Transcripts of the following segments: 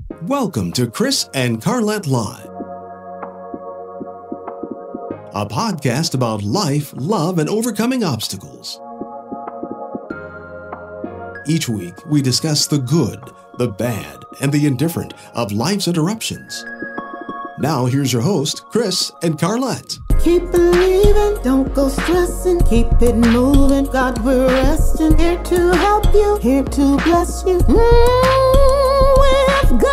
Welcome to Chris and Carlette Live, a podcast about life, love, and overcoming obstacles. Each week, we discuss the good, the bad, and the indifferent of life's interruptions. Now, here's your host, Chris and Carlette. Keep believing, don't go stressing, keep it moving. God, we're resting, here to help you, here to bless you. With God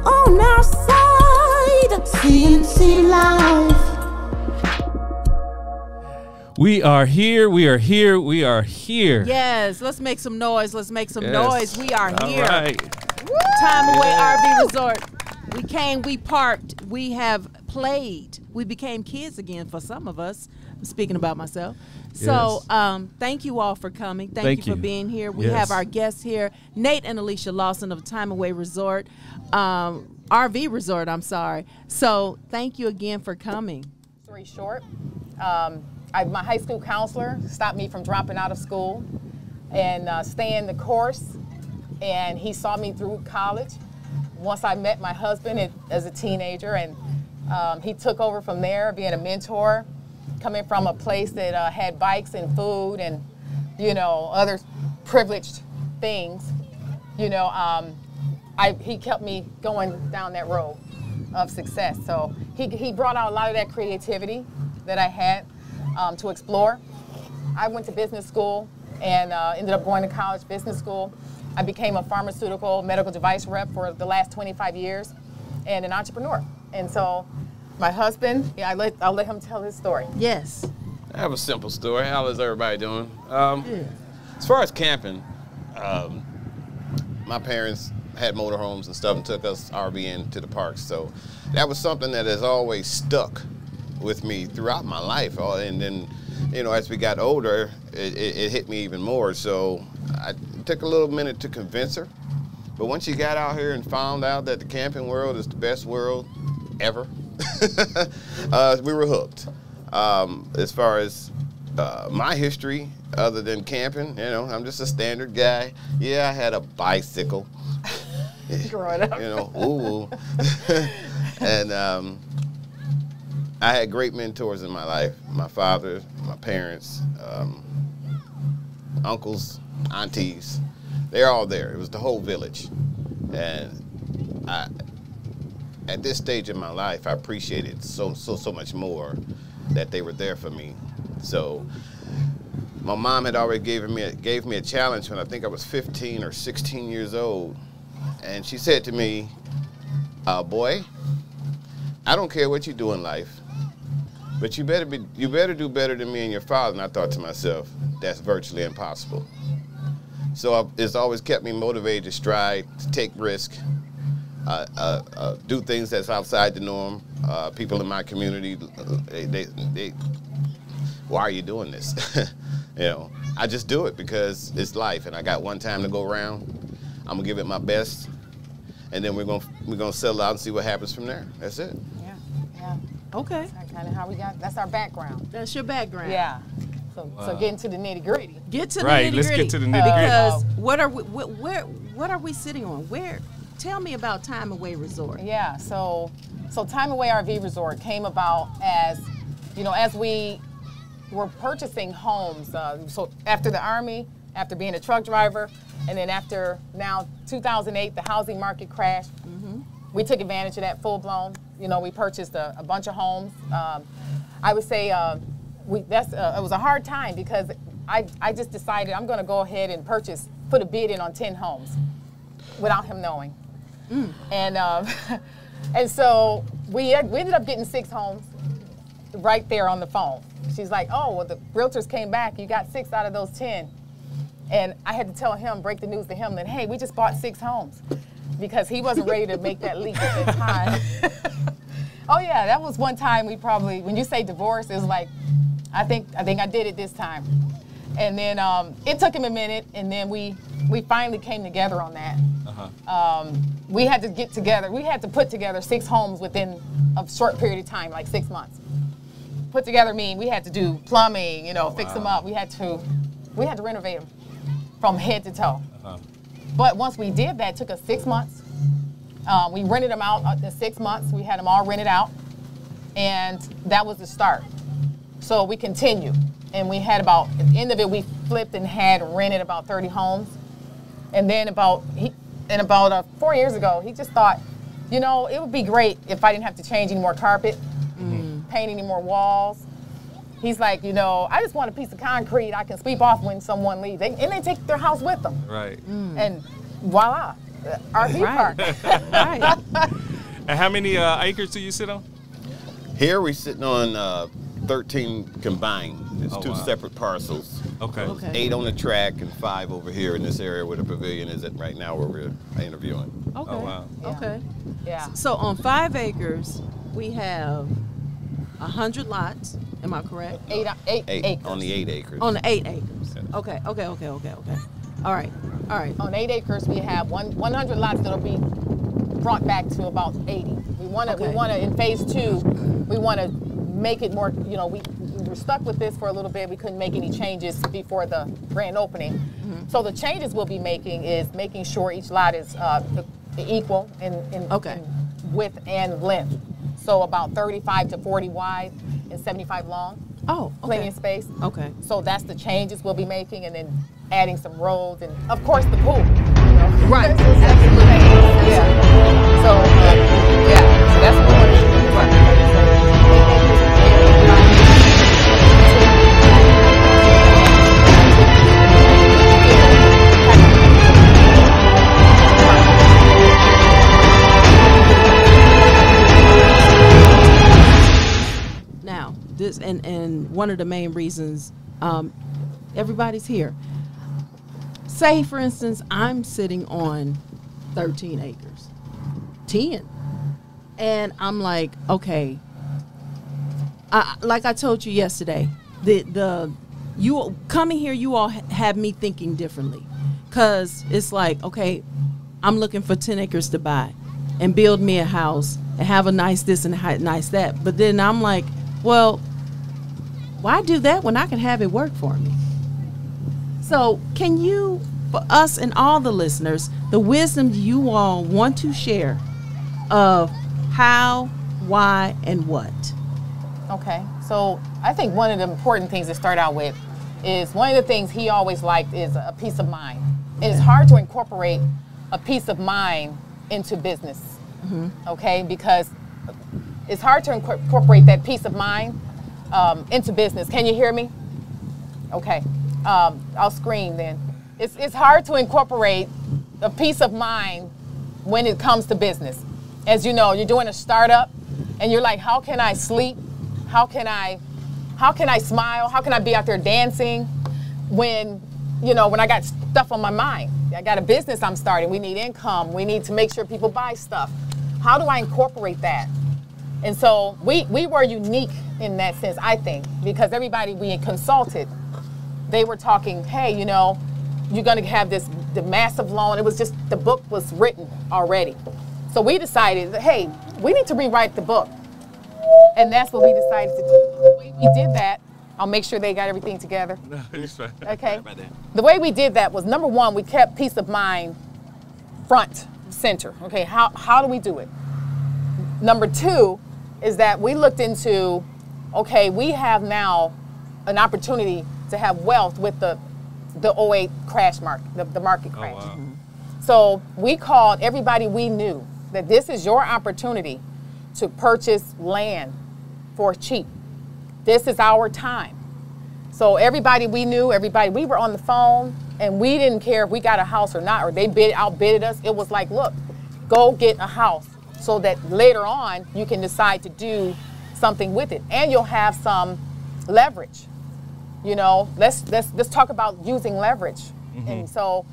on our side, CNC Life. We are here, we are here, we are here. Yes, let's make some noise, let's make some Yes. noise. We are here. All right. Time Away RV Resort. We came, we parked, we have played. We became kids again for some of us. I'm speaking about myself. So thank you all for coming. Thank you for being here. We have our guests here, Nate and Alicia Lawson of Time Away Resort, RV Resort, I'm sorry. So thank you again for coming. Story short, my high school counselor stopped me from dropping out of school and staying the course, and he saw me through college. Once I met my husband as a teenager, and he took over from there, being a mentor, coming from a place that had bikes and food and, you know, other privileged things. You know, he kept me going down that road of success. So he brought out a lot of that creativity that I had to explore. I went to business school and ended up going to college business school. I became a pharmaceutical medical device rep for the last 25 years and an entrepreneur. And so my husband, I'll let him tell his story. Yes. I have a simple story. How is everybody doing? As far as camping, my parents had motorhomes and stuff and took us RVing to the parks. So that was something that has always stuck with me throughout my life. And then, you know, as we got older, it hit me even more. So it took a little minute to convince her. But once she got out here and found out that the camping world is the best world ever, we were hooked. As far as my history, other than camping, you know, I'm just a standard guy. Yeah, I had a bicycle. Growing up. You know, ooh. And I had great mentors in my life. My father, my parents, uncles, aunties, they're all there. It was the whole village. And at this stage in my life, I appreciated so much more that they were there for me. So my mom had already gave me a challenge when I think I was 15 or 16 years old. And she said to me, boy, I don't care what you do in life, but you better do better than me and your father. And I thought to myself, that's virtually impossible. So it's always kept me motivated to strive, to take risk, do things that's outside the norm. People in my community, they why are you doing this? You know, I just do it because it's life, and I got one time to go around. I'm gonna give it my best, and then we're gonna settle out and see what happens from there. That's it. Yeah. Okay. That's kind of how we got. That's our background. That's your background. Yeah. So getting to the nitty gritty. Get to the Right, nitty let's gritty. get to the nitty gritty. Because what are we sitting on? Tell me about Time Away Resort. Yeah. So Time Away RV Resort came about as, you know, as we were purchasing homes. So after the Army, after being a truck driver, and then after now 2008, the housing market crashed. Mm-hmm. We took advantage of that full blown. You know, we purchased a bunch of homes. I would say it was a hard time because I just decided I'm going to go ahead and put a bid in on 10 homes without him knowing. Mm. And so we ended up getting 6 homes right there on the phone. She's like, oh, well, the realtors came back. You got 6 out of those 10. And I had to tell him, break the news to him that, hey, we just bought 6 homes, because he wasn't ready to make that leap at that time. Oh yeah, that was one time we probably, when you say divorce, it was like, I think I did it this time. And then it took him a minute, and then we finally came together on that. Uh-huh. We had to get together. We had to put together 6 homes within a short period of time, like 6 months. Put together mean we had to do plumbing, you know, fix them up. We had to renovate them from head to toe. Uh-huh. But once we did that, it took us 6 months. We rented them out in 6 months. We had them all rented out. And that was the start. So we continued. And we had at the end of it, we flipped and had rented about 30 homes. And then about 4 years ago, he just thought, you know, it would be great if I didn't have to change any more carpet, paint any more walls. He's like, you know, I just want a piece of concrete I can sweep off when someone leaves. And they take their house with them. Right. And voila, RV park. Right. And how many acres do you sit on? Here we're sitting on 13 combined. It's two wow. separate parcels. Okay. 8 on the track and 5 over here in this area where the pavilion is at right now where we're interviewing. Okay. Oh, wow. Yeah. Okay. Yeah. So on 5 acres, we have 100 lots. Am I correct? 8 acres. On the 8 acres. On the 8 acres. Yeah. Okay. All right. On 8 acres, we have 100 lots that'll be brought back to about 80. We want to in phase 2, we want to make it more. You know, we were stuck with this for a little bit. We couldn't make any changes before the grand opening. So the changes we'll be making is making sure each lot is equal in width and length. So about 35 to 40 wide and 75 long. Oh, okay. Plenty of space. Okay. So that's the changes we'll be making, and then adding some roads, and of course the pool. You know? Right. Absolutely. Yeah. So yeah. So that's what we want to do. Now, this and one of the main reasons everybody's here. Say, for instance, I'm sitting on 13 acres, 10, and I'm like, okay. Like I told you yesterday, you coming here, you all have me thinking differently, cause it's like, okay, I'm looking for 10 acres to buy, and build me a house and have a nice this and a nice that, but then I'm like, well, why do that when I can have it work for me? So can you, for us and all the listeners, the wisdom you all want to share of how, why, and what? Okay, so I think one of the important things to start out with is one of the things he always liked is a peace of mind. It is hard to incorporate a peace of mind into business, okay? Because it's hard to incorporate that peace of mind into business. Can you hear me? Okay, I'll scream then. It's hard to incorporate a peace of mind when it comes to business. As you know, you're doing a startup and you're like, how can I sleep? How can I smile? How can I be out there dancing when I got stuff on my mind? I got a business I'm starting. We need income. We need to make sure people buy stuff. How do I incorporate that? And so we were unique in that sense, I think, because everybody we consulted, they were talking, hey, you're going to have the massive loan. It was just, the book was written already. So we decided that, hey, we need to rewrite the book. And that's what we decided to do. The way we did that, I'll make sure they got everything together. Okay. The way we did that was, number one, we kept peace of mind front center. Okay, how do we do it? Number two is that we looked into, okay, we have now an opportunity to have wealth with the 08 crash market, the market crash. Oh, wow. So we called everybody we knew that this is your opportunity to purchase land for cheap. This is our time. So everybody we knew, we were on the phone, and we didn't care if we got a house or not, or they outbidded us. It was like, look, go get a house so that later on you can decide to do something with it, and you'll have some leverage. Let's talk about using leverage. And so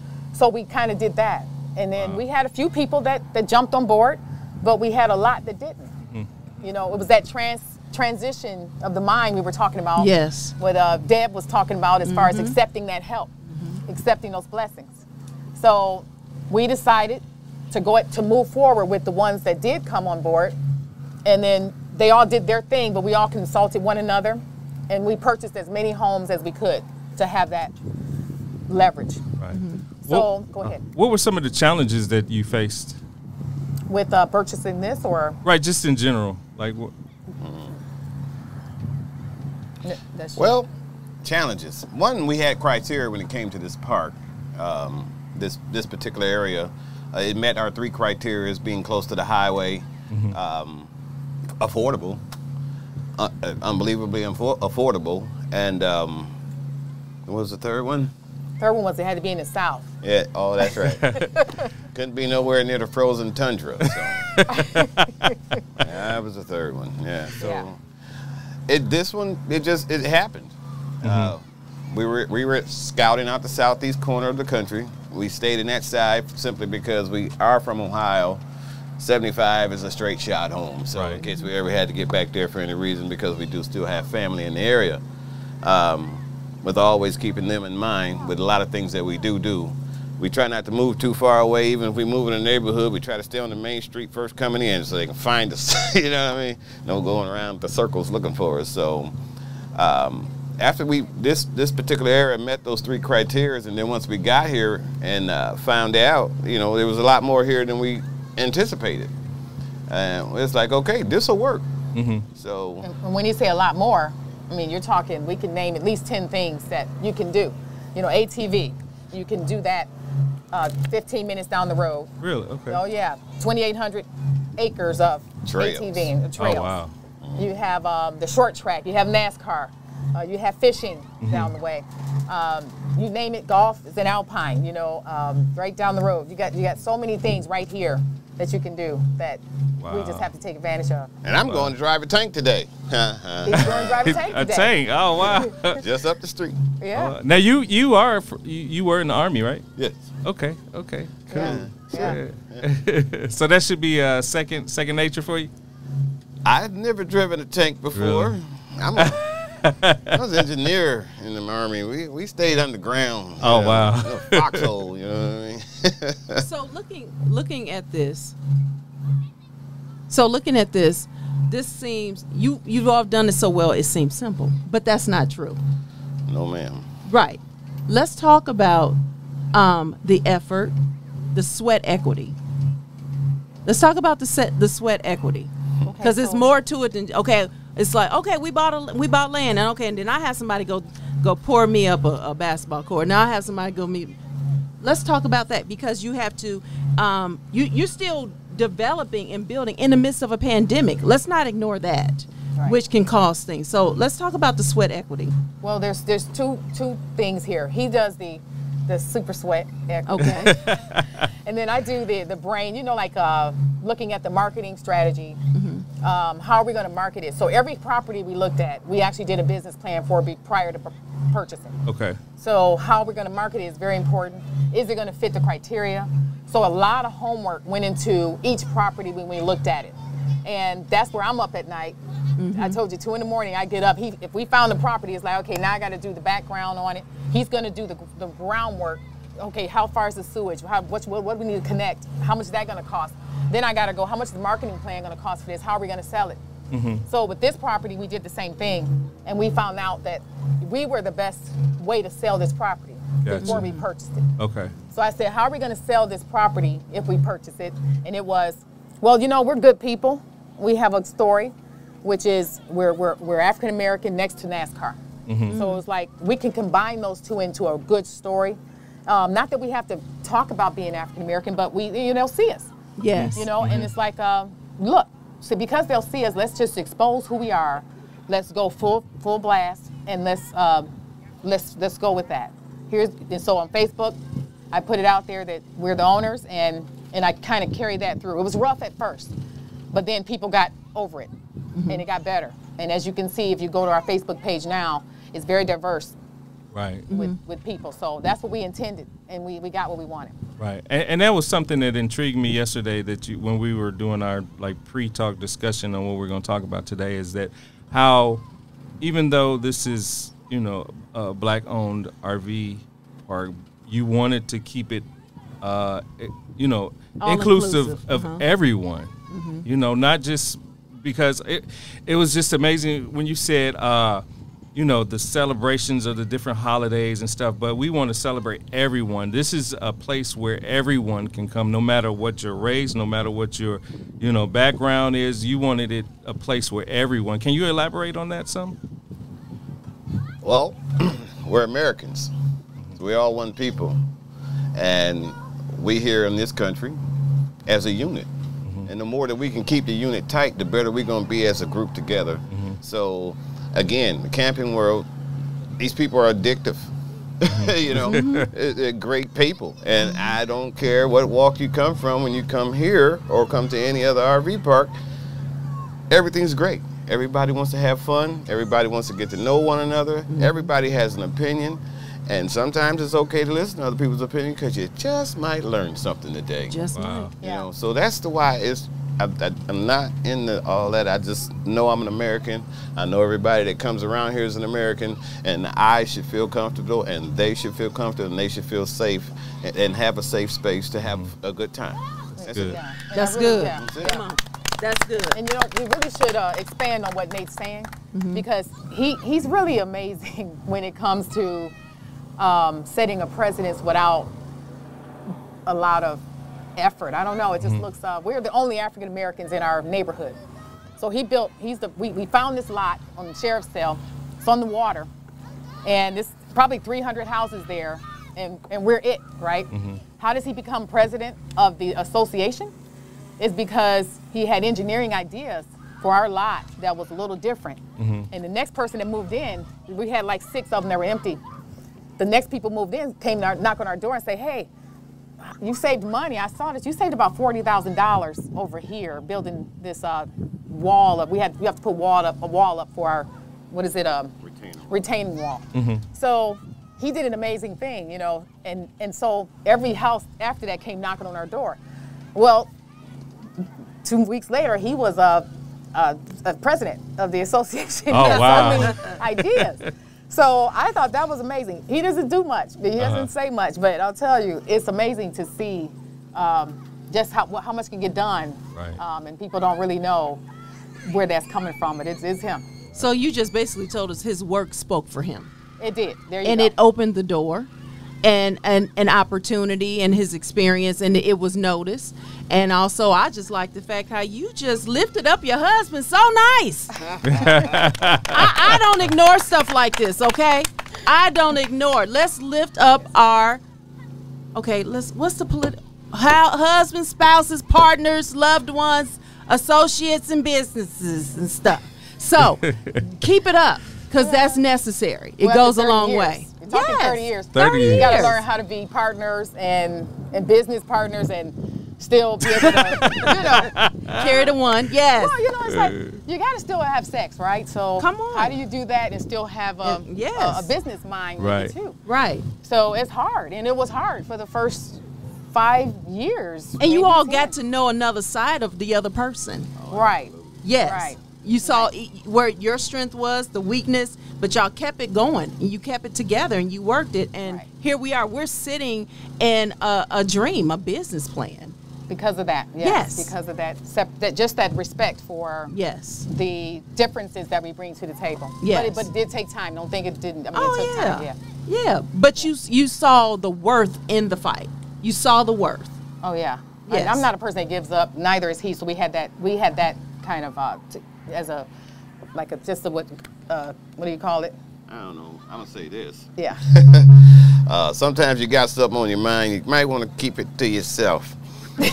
we kind of did that. And then we had a few people that jumped on board, but we had a lot that didn't. It was that transition of the mind we were talking about. Yes. What Deb was talking about as far as accepting that help, accepting those blessings. So we decided to move forward with the ones that did come on board, and then they all did their thing, but we all consulted one another, and we purchased as many homes as we could to have that leverage. Right. So go ahead. What were some of the challenges that you faced? With purchasing this, or Right, just in general. Like, what? That's Well, challenges. One, we had criteria when it came to this park. This particular area, it met our 3 criteria: being close to the highway, affordable, unbelievably affordable, and what was the third one? third one was it had to be in the South. Yeah. Oh, that's right. Couldn't be nowhere near the frozen tundra. So. That was the third one. Yeah. So this one, it happened. We were scouting out the southeast corner of the country. We stayed in that side simply because we are from Ohio. 75 is a straight shot home. So in case we ever had to get back there for any reason, because we do still have family in the area. With always keeping them in mind with a lot of things that we do. We try not to move too far away. Even if we move in a neighborhood, we try to stay on the main street first coming in so they can find us. You know what I mean? No going around the circles looking for us. So after this particular area met those 3 criteria, and then once we got here and found out, there was a lot more here than we anticipated. And it's like, okay, this will work. So And when you say a lot more, I mean, you're talking, we can name at least 10 things that you can do. ATV, you can do that 15 minutes down the road. Really? Okay. Oh, yeah. 2,800 acres of Trails. ATV and trails. Oh, wow. You have the short track. You have NASCAR. You have fishing down the way. You name it, golf is an alpine, right down the road. You got so many things right here that you can do that we just have to take advantage of. And I'm going to drive a tank today. He's going to drive a tank A today. tank. Oh, wow. Just up the street. Yeah. Now, you were in the Army, right? Yes. Okay. Cool. Yeah. So that should be second nature for you? I've never driven a tank before. Really? I was an engineer in the Army. We stayed underground. Oh, wow. In a foxhole, you know what I mean? So looking at this, this seems you've all done it so well. It seems simple, but that's not true. No, ma'am. Right. Let's talk about the effort, the sweat equity. Let's talk about the sweat equity, because it's more to it than It's like, okay, we bought land, and then I have somebody go pour me up a basketball court. Now I have somebody go meet. Let's talk about that, because you have to, you're still developing and building in the midst of a pandemic. Let's not ignore that, which can cause things. So let's talk about the sweat equity. Well, there's two things here. He does the super sweat equity. Okay. And then I do the brain, looking at the marketing strategy. How are we going to market it? So every property we looked at, we actually did a business plan for prior to purchasing. Okay. So how we're going to market it is very important. Is it going to fit the criteria? So a lot of homework went into each property when we looked at it. And that's where I'm up at night. I told you, 2 in the morning, I get up. If we found the property, it's like, okay, now I got to do the background on it. He's going to do the groundwork. Okay, how far is the sewage? What do we need to connect? How much is that going to cost? Then I got to go, how much is the marketing plan going to cost for this? How are we going to sell it? So with this property, we did the same thing. And we found out that we were the best way to sell this property before we purchased it. Okay. So I said, how are we going to sell this property if we purchase it? And it was, well, we're good people. We have a story, which is we're African American next to NASCAR. So it was like we can combine those two into a good story. Not that we have to talk about being African American, but they'll see us. Yes. And it's like, look, so because they'll see us, let's just expose who we are. Let's go full blast, and let's go with that. And so on Facebook, I put it out there that we're the owners, and I kind of carried that through. It was rough at first, but then people got over it, and it got better. And as you can see, if you go to our Facebook page now, it's very diverse. Right. With people. So that's what we intended, and we got what we wanted. Right. And that was something that intrigued me yesterday, that when we were doing our pre-talk discussion on what we're going to talk about today, is that how, even though this is, a black-owned RV park, you wanted to keep it, inclusive of everyone, not just because it was just amazing when you said, you know, the celebrations of the different holidays and stuff, but we want to celebrate everyone. This is a place where everyone can come, no matter what your race, no matter what your, you know, background is. You wanted it a place where everyone. Can you elaborate on that some? Well, we're Americans. We're all one people. And we here in this country as a unit. And the more that we can keep the unit tight, the better we're going to be as a group together. So, again, the camping world, these people are addictive. You know, they're great people. And I don't care what walk you come from when you come here or come to any other RV park, everything's great. Everybody wants to have fun. Everybody wants to get to know one another. Everybody has an opinion. And sometimes it's okay to listen to other people's opinion because you just might learn something today. Just might. You know, so that's the why I'm not into all that. I just know I'm an American. I know everybody that comes around here is an American, and I should feel comfortable, and they should feel comfortable, and they should feel safe, and have a safe space to have a good time. That's good. Yeah. And That's I really- good. yeah. Come on. That's good. And you know, we really should expand on what Nate's saying because he's really amazing when it comes to setting a precedence without a lot of effort. I don't know. It just looks. We're the only African Americans in our neighborhood. So we found this lot on the sheriff's sale. It's on the water, and there's probably 300 houses there, and we're it, right? How does he become president of the association? It's because he had engineering ideas for our lot that was a little different. And the next person that moved in, we had like 6 of them that were empty. The next people moved in, came knock on our door and say, hey, you saved money. I saw that you saved about $40,000 over here building this wall. We have to put a wall up for our, what is it? Retaining wall. So he did an amazing thing, you know, and so every house after that came knocking on our door. Well, 2 weeks later, he was a president of the association. Oh, He had wow. so many ideas. So I thought that was amazing. He doesn't do much. He doesn't say much, but I'll tell you, it's amazing to see just how much can get done. Right. And people don't really know where that's coming from, but it's him. So you just basically told us his work spoke for him. It did. There you And go. it opened the door and an opportunity and his experience, and it was noticed. And also, I just like the fact how you just lifted up your husband so nice. I don't ignore stuff like this, okay? I don't ignore it. Let's lift up our, what's the husbands, spouses, partners, loved ones, associates, and businesses and stuff. So, keep it up, because that's necessary. It Well, goes a after 30 long years. way. You're talking 30 years. 30 You got to years. learn how to be partners and business partners and still be able to, you know. Carry the one, yes. Well, you know, it's like you got to still have sex, right? So Come on. how do you do that and still have a business mind with Right. it too? Right. So it's hard, and it was hard for the first 5 years. And you maybe all 10. got to know another side of the other person. Right. Yes. Right. You saw where your strength was, the weakness, but y'all kept it going and you kept it together and you worked it. And Right. here we are. We're sitting in a dream, a business plan. Because of that. Yes. Because of that, just that respect for Yes. the differences that we bring to the table. Yes. But it did take time. Don't think it didn't. I mean, Oh, it took yeah. time. Yeah. Yeah. But you saw the worth in the fight. You saw the worth. Oh yeah. Yes. I'm not a person that gives up. Neither is he. So we had that kind of as a what do you call it? I don't know. I'm going to say this. Yeah. Sometimes you got something on your mind. You might want to keep it to yourself. No,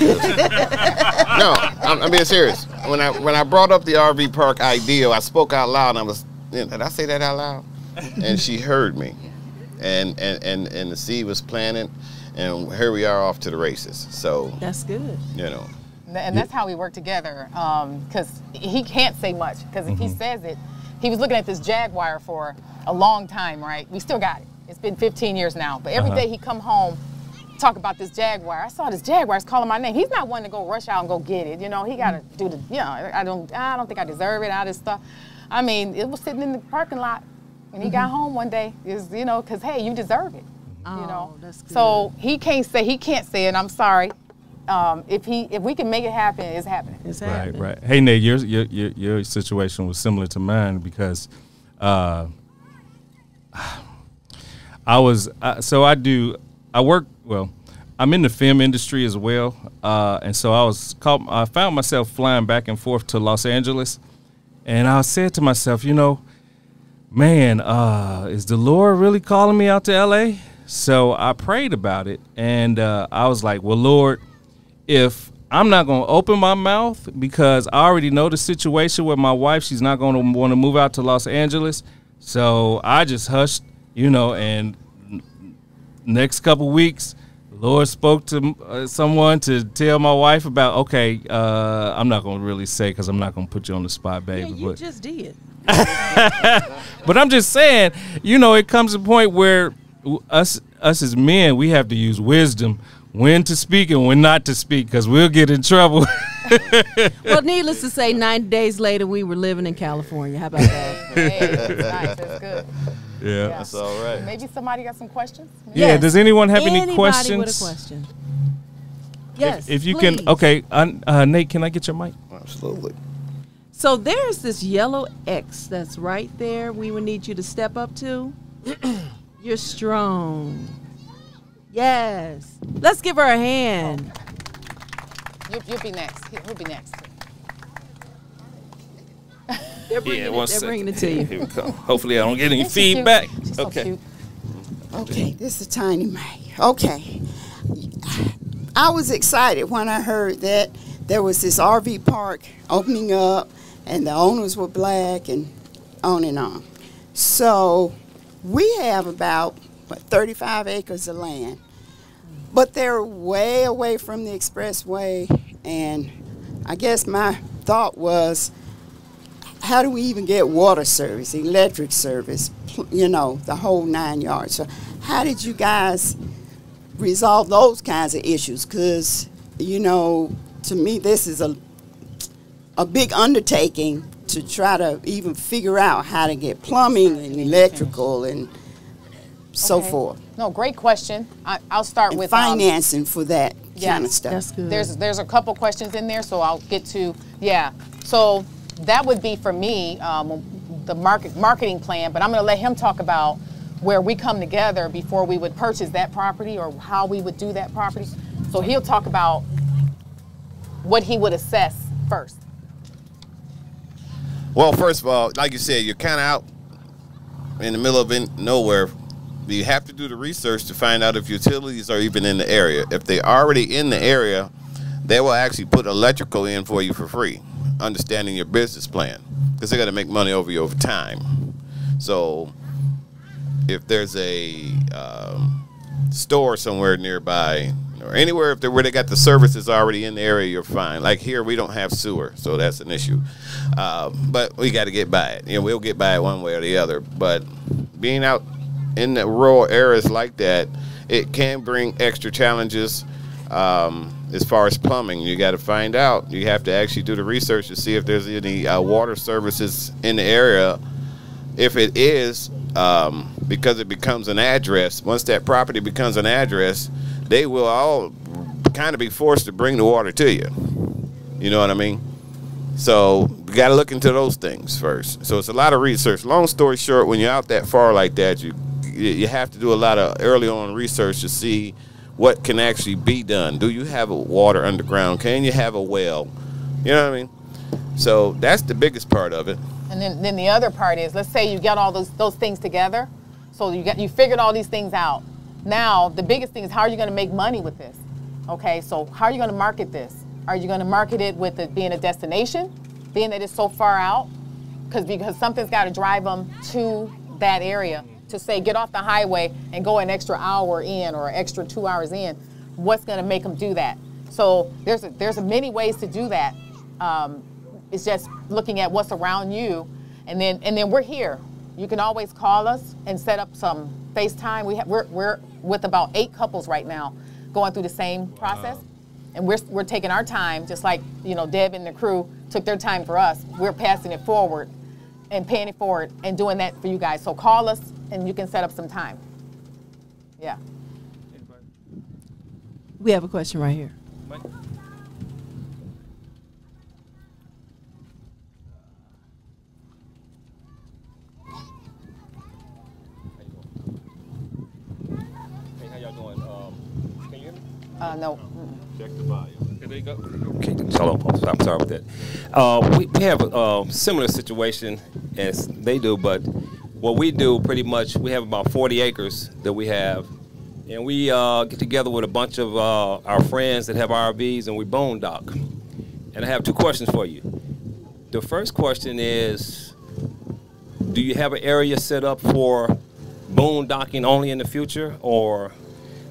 I'm being serious. When I brought up the RV park idea, I spoke out loud. And did I say that out loud? And she heard me, and the seed was planted, and here we are off to the races. So That's good. you know, And that's how we work together. Because he can't say much. Because if he says it, he was looking at this Jaguar for a long time, right? We still got it. It's been 15 years now. But every day he come home, talk about this Jaguar. I saw this Jaguar. It's calling my name. He's not one to go rush out and go get it. You know, he got to do the. You know, I don't think I deserve it. All this stuff. I mean, it was sitting in the parking lot when he got home one day. Is because hey, you deserve it. You know. That's good. So he can't say it. I'm sorry. If we can make it happen, it's happening. It's Right, happening. right. Hey, Nate, your situation was similar to mine because I work, well, I'm in the film industry as well. And so I found myself flying back and forth to Los Angeles. And I said to myself, man, is the Lord really calling me out to LA? So I prayed about it. And I was like, well, Lord, if I'm not going to open my mouth because I already know the situation with my wife, she's not going to want to move out to Los Angeles. So I just hushed, and next couple weeks, the Lord spoke to someone to tell my wife about, okay, I'm not going to really say because I'm not going to put you on the spot, baby. Yeah, you just did. But I'm just saying, it comes to a point where us as men, we have to use wisdom when to speak and when not to speak because we'll get in trouble. Well, needless to say, 90 days later, we were living in California. How about that? Hey, that's nice. That's good. Yeah. That's all right. Maybe somebody got some questions? Yeah, Yes. does anyone have any Anybody questions? with a question? Yes, If you please. can, okay, Nate, can I get your mic? Absolutely. So there's this yellow X that's right there we would need you to step up to. You're strong. Yes. Let's give her a hand. You'll be next. He'll be next. They're bringing it to you. Here we go. Hopefully I don't get any Isn't she cute? feedback. She's so Okay. cute. Okay, this is Tiny May. Okay. I was excited when I heard that there was this RV park opening up and the owners were black and on and on. So we have about 35 acres of land, but they're way away from the expressway, and I guess my thought was, how do we even get water service, electric service, the whole 9 yards? So how did you guys resolve those kinds of issues? Because, to me, this is a big undertaking to try to even figure out how to get plumbing and electrical and so Okay. forth. No, great question. I'll start And with financing for that kind of Yes, stuff. That's good. There's a couple questions in there, so I'll get to So that would be for me the marketing plan, but I'm going to let him talk about where we come together before we would purchase that property or how we would do that property. So he'll talk about what he would assess first. Well, first of all, like you said, you're kind of out in the middle of nowhere. You have to do the research to find out if utilities are even in the area. If they're already in the area, they will actually put electrical in for you for free, understanding your business plan, because they're going to make money over you over time. So if there's a store somewhere nearby or anywhere where they got the services already in the area, you're fine. Like here, we don't have sewer, so that's an issue. But we got to get by it. We'll get by it one way or the other. But being out in the rural areas like that, it can bring extra challenges as far as plumbing. You got to find out. You have to actually do the research to see if there's any water services in the area. If it is, because it becomes an address, once that property becomes an address, they will all kind of be forced to bring the water to you. You know what I mean? So you got to look into those things first. So it's a lot of research. Long story short, when you're out that far like that, you have to do a lot of early on research to see what can actually be done. Do you have a water underground? Can you have a well? You know what I mean? So that's the biggest part of it. And then the other part is, let's say you got all those things together. So you figured all these things out. Now the biggest thing is, how are you going to make money with this? Okay, so how are you going to market this? Are you going to market it with it being a destination, being that it's so far out? Because something's got to drive them to that area to say, get off the highway and go an extra hour in or an extra 2 hours in. What's going to make them do that? So there's many ways to do that. It's just looking at what's around you, and then we're here. You can always call us and set up some FaceTime. We're with about 8 couples right now, going through the same process, and we're taking our time, just like Deb and the crew took their time for us. We're passing it forward and paying it forward and doing that for you guys. So call us and you can set up some time. Yeah. We have a question right here. No. Check the volume. Okay, there you go. Okay, hello. I'm sorry about that. We have a similar situation as they do, but what we do pretty much, we have about 40 acres that we have, and we get together with a bunch of our friends that have RVs, and we boondock. And I have two questions for you. The first question is, do you have an area set up for boondocking only in the future, or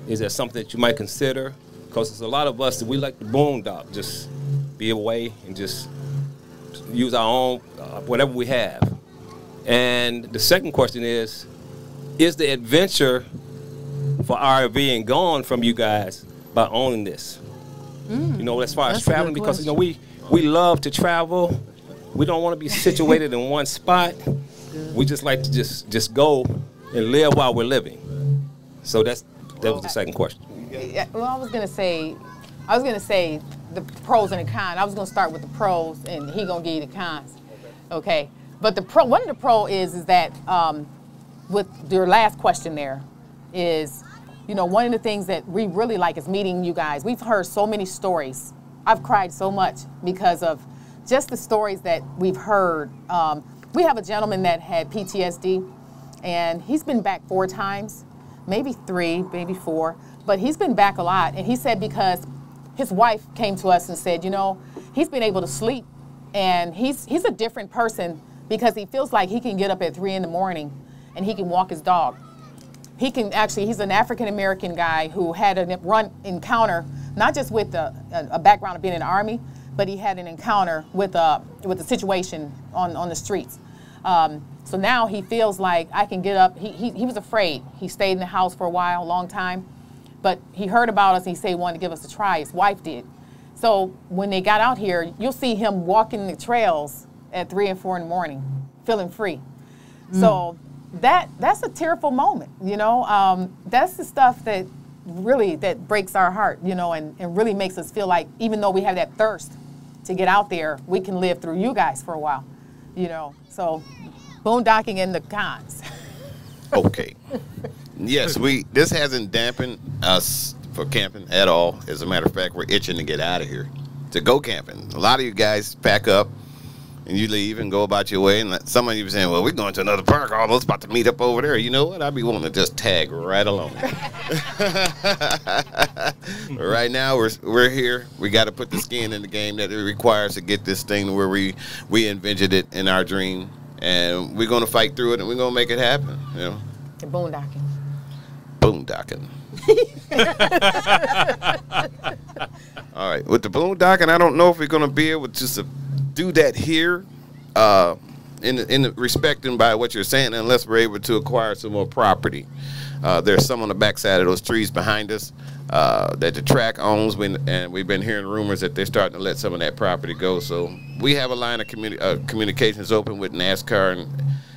is that something that you might consider? Because there's a lot of us that we like to boondock, just be away and just use our own, whatever we have. And the second question is the adventure for RVing gone from you guys by owning this? You know, as far as traveling, because, you know, we love to travel. We don't want to be situated in one spot. We just like to just go and live while we're living. So that was the second question. Yeah, well, I was gonna say the pros and the cons. I was gonna start with the pros, and he gonna give you the cons. Okay. But one of the pro is that with your last question there is, you know, one of the things that we really like is meeting you guys. We've heard so many stories. I've cried so much because of just the stories that we've heard. We have a gentleman that had PTSD, and he's been back 4 times, maybe 3, maybe 4, but he's been back a lot. And he said because his wife came to us and said, you know, he's been able to sleep, and he's a different person because he feels like he can get up at 3 in the morning and he can walk his dog. He can actually, he's an African-American guy who had a encounter, not just with a background of being in the Army, but he had an encounter with a situation on the streets. So now he feels like I can get up. He was afraid. He stayed in the house for a while, a long time, but he heard about us and he said he wanted to give us a try. His wife did. So when they got out here, you'll see him walking the trails at 3 and 4 in the morning, feeling free. So that's a tearful moment, you know. That's the stuff that really breaks our heart, you know, and really makes us feel like even though we have that thirst to get out there, we can live through you guys for a while, you know. So boondocking and the cons. Okay. Yes, this hasn't dampened us for camping at all. As a matter of fact, we're itching to get out of here, to go camping. A lot of you guys pack up and you leave and go about your way, and some of you be saying, well, we're going to another park, all those about to meet up over there. You know what? I'd be wanting to just tag right along. Right now, we're here. We got to put the skin in the game that it requires to get this thing where we envisioned it in our dream, and we're going to fight through it, and we're going to make it happen, you know. The boondocking. Boondocking. All right, with the boondocking, I don't know if we're going to be able to do that here, in respecting by what you're saying, unless we're able to acquire some more property. There's some on the backside of those trees behind us that the track owns, and we've been hearing rumors that they're starting to let some of that property go. So we have a line of communications open with NASCAR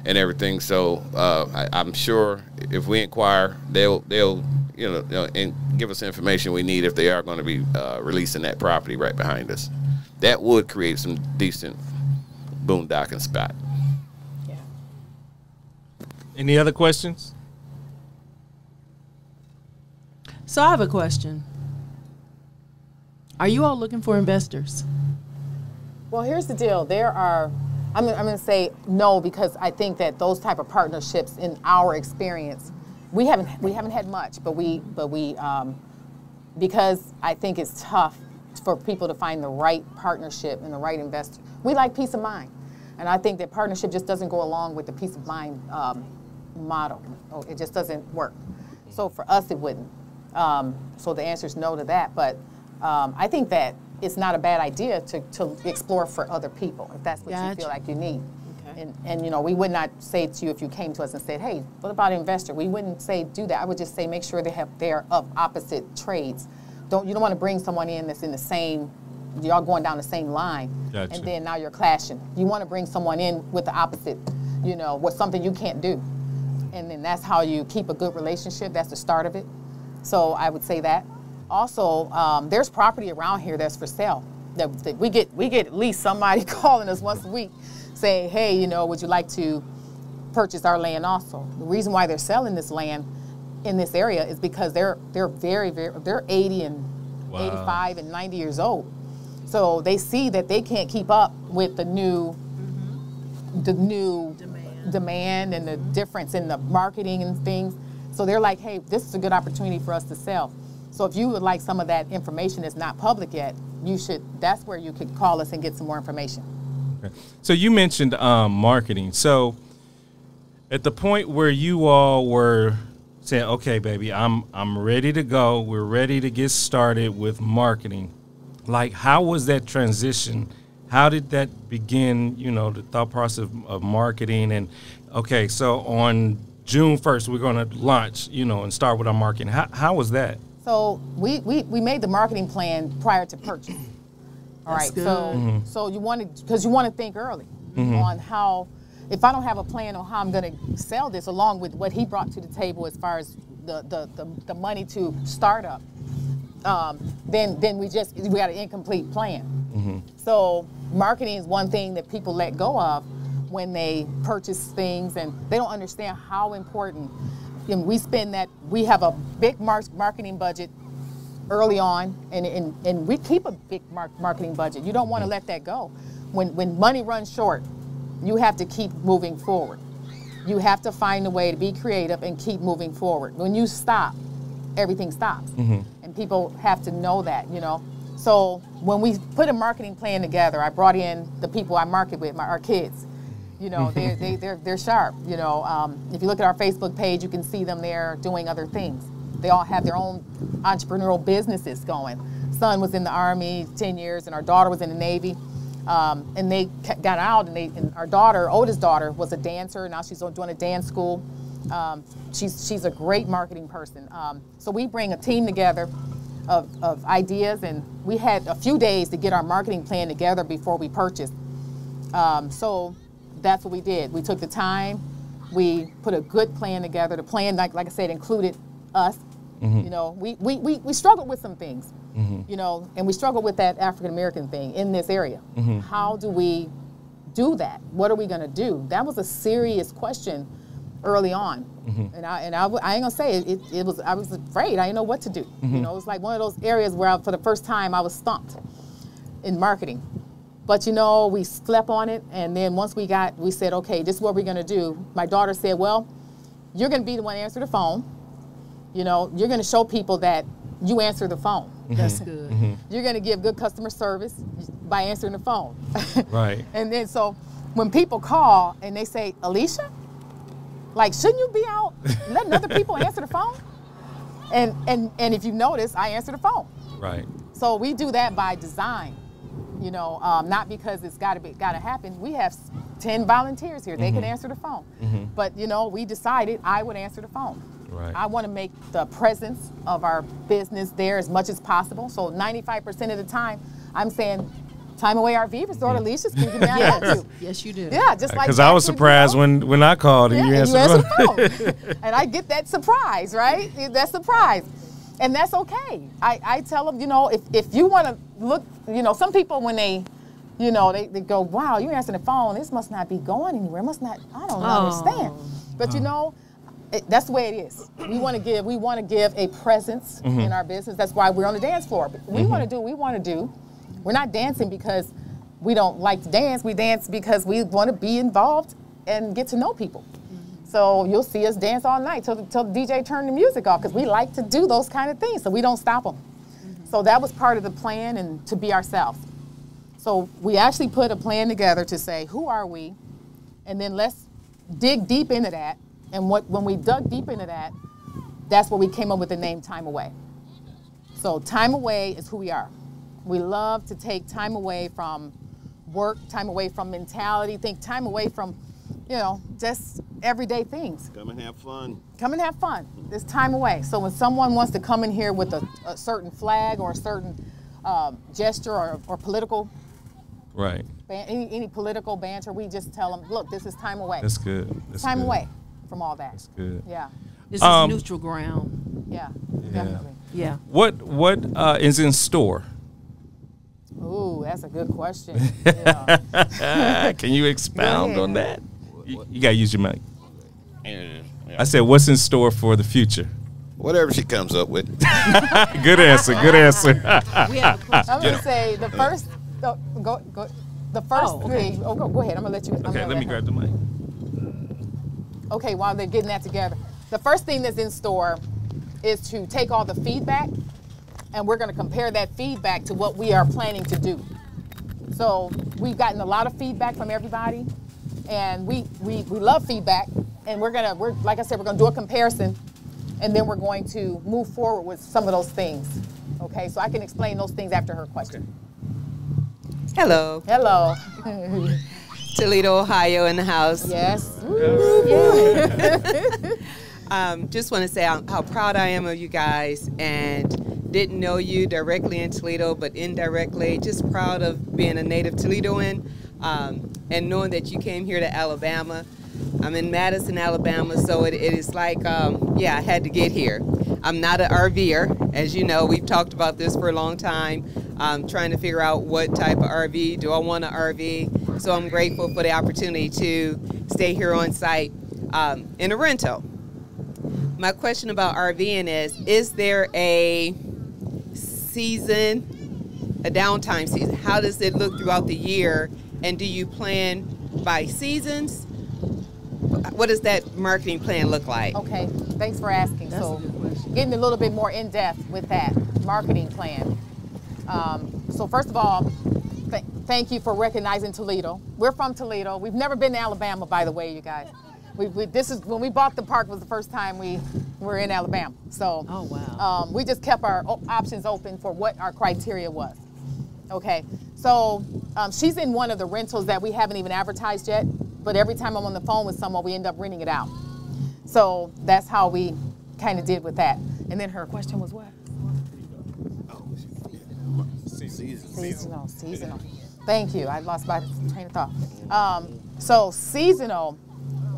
and everything. So I'm sure if we inquire, they'll you know, and give us the information we need if they are going to be releasing that property right behind us. That would create some decent boondocking spot. Yeah. Any other questions? So I have a question. Are you all looking for investors? Well, here's the deal. There are, I'm going to say no, because I think that those type of partnerships, in our experience, we haven't had much, but because I think it's tough for people to find the right partnership and the right investor. We like peace of mind, and I think that partnership just doesn't go along with the peace of mind model. It just doesn't work. So for us, it wouldn't. So the answer is no to that, but I think that it's not a bad idea to explore for other people if that's what you feel like you need. Okay. And you know, we would not say to you if you came to us and said, hey, what about an investor? We wouldn't say do that. I would just say make sure they're of opposite trades. You don't want to bring someone in that's in the same, y'all going down the same line, and then now you're clashing. You want to bring someone in with the opposite, you know, with something you can't do. And then that's how you keep a good relationship. That's the start of it. So I would say that. Also, there's property around here that's for sale. That we get at least somebody calling us once a week saying, hey, you know, would you like to purchase our land also? The reason why they're selling this land in this area is because they're very, very, they're 80 and Wow. 85 and 90 years old. So they see that they can't keep up with the new demand and the difference in the marketing and things. So they're like, hey, this is a good opportunity for us to sell. So if you would like some of that information that's not public yet, that's where you could call us and get some more information. Okay. So you mentioned marketing. So at the point where you all were saying, okay, baby, I'm ready to go. We're ready to get started with marketing. Like, how was that transition? How did that begin, the thought process of marketing? And, okay, so on June 1st, we're going to launch, and start with our marketing. How was that? So we made the marketing plan prior to purchase. All right, so so you want to think early on how, if I don't have a plan on how I'm going to sell this, along with what he brought to the table as far as the money to start up, then we got an incomplete plan. So marketing is one thing that people let go of when they purchase things, and they don't understand how important. And we have a big marketing budget early on, and we keep a big marketing budget. You don't want to let that go. When money runs short, you have to keep moving forward. You have to find a way to be creative and keep moving forward. When you stop, everything stops. And people have to know that, So when we put a marketing plan together, I brought in the people I market with, our kids. They're sharp. If you look at our Facebook page, you can see them there doing other things. They all have their own entrepreneurial businesses going. Son was in the Army 10 years, and our daughter was in the Navy. And they got out, and our daughter, oldest daughter, was a dancer. Now she's doing a dance school. She's a great marketing person. So we bring a team together of ideas, and we had a few days to get our marketing plan together before we purchased. So that's what we did. We took the time. We put a good plan together. The plan, like I said, included us. We struggled with some things, and we struggled with that African American thing in this area. How do we do that? What are we going to do? That was a serious question early on, and I ain't gonna say it was. I was afraid. I didn't know what to do. It was like one of those areas where for the first time I was stumped in marketing. But we slept on it, and then once we said, okay, this is what we're going to do. My daughter said, well, you're going to be the one to answer the phone. You're going to show people that you answer the phone. That's good. You're going to give good customer service by answering the phone. Right. And then so when people call and they say, Alicia, like, shouldn't you be out letting other people answer the phone? And if you notice, I answer the phone. Right. So we do that by design. Not because it's got to happen. We have 10 volunteers here. They can answer the phone. But, we decided I would answer the phone. Right. I want to make the presence of our business there as much as possible. So 95% of the time, I'm saying, Time Away RV Resort, Alicia's speaking now. Yes. Yes, you do. Yeah, just like because I was surprised when I called and you answered the phone. And I get that surprise, right? That surprise. And that's okay. I tell them, if you want to look, some people when they go, wow, you're answering the phone. This must not be going anywhere. It must not, I don't understand. But that's the way it is. We want to give a presence in our business. That's why we're on the dance floor. We want to do what we want to do. We're not dancing because we don't like to dance. We dance because we want to be involved and get to know people. So you'll see us dance all night till the DJ turn the music off, because we like to do those kind of things, so we don't stop them. So that was part of the plan, and to be ourselves. So we actually put a plan together to say, who are we? And then let's dig deep into that. And when we dug deep into that, that's where we came up with the name Time Away. So Time Away is who we are. We love to take time away from work, time away from mentality, time away from, just everyday things. Come and have fun. Come and have fun. It's time away. So when someone wants to come in here with a certain flag or a certain gesture or political, right, any political banter, we just tell them, look, this is time away. That's good. That's time good. away from all that. That's good. Yeah. This is neutral ground. Yeah, definitely. Yeah. What is in store? Ooh, that's a good question. Yeah. Can you expound on that? You got to use your mic. Yeah. I said, what's in store for the future? Whatever she comes up with. Good answer. Good answer. We have a question. I'm gonna say the first. Go. The first three. Oh, go ahead. I'm gonna let you. Okay, let me grab the mic. Okay, while they're getting that together, the first thing that's in store is to take all the feedback, and we're gonna compare that feedback to what we are planning to do. So we've gotten a lot of feedback from everybody, and we love feedback, and we're like I said, we're gonna do a comparison, and then we're going to move forward with some of those things. Okay, so I can explain those things after her question. Okay. Hello. Hello. Toledo, Ohio in the house. Yes. Just want to say how proud I am of you guys, and didn't know you directly in Toledo, but indirectly. Just proud of being a native Toledoan, and knowing that you came here to Alabama. I'm in Madison, Alabama, so it is like, yeah, I had to get here. I'm not an RVer. As you know, we've talked about this for a long time. Trying to figure out what type of RV. Do I want an RV? So I'm grateful for the opportunity to stay here on site in a rental. My question about RVing is there a season, a downtime season? How does it look throughout the year? And do you plan by seasons? What does that marketing plan look like? Okay, thanks for asking. That's so a good question. getting a little bit more in depth with that marketing plan. So first of all, thank you for recognizing Toledo. We're from Toledo. We've never been to Alabama, by the way, you guys. This is when we bought the park was the first time we were in Alabama. So Oh, wow. we just kept our options open for what our criteria was. Okay, so she's in one of the rentals that we haven't even advertised yet, but every time I'm on the phone with someone, we end up renting it out. So that's how we kind of did with that. And then her question was what? Seasonal. Thank you. I lost my train of thought. So seasonal.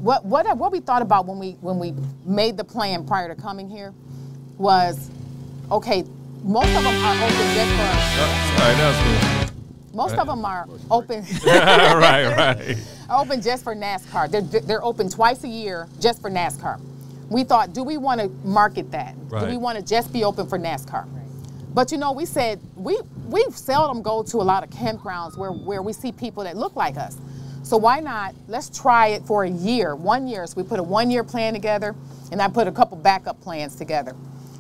What we thought about when we made the plan prior to coming here was, okay, most of them are open just for. Sorry, that was good. Most of them are open. Right. Open just for NASCAR. They're open twice a year just for NASCAR. We thought, do we want to market that? Right. Do we want to just be open for NASCAR? But you know, we said we seldom go to a lot of campgrounds where we see people that look like us. So why not, let's try it for a year, 1 year. So we put a 1 year plan together, and I put a couple backup plans together.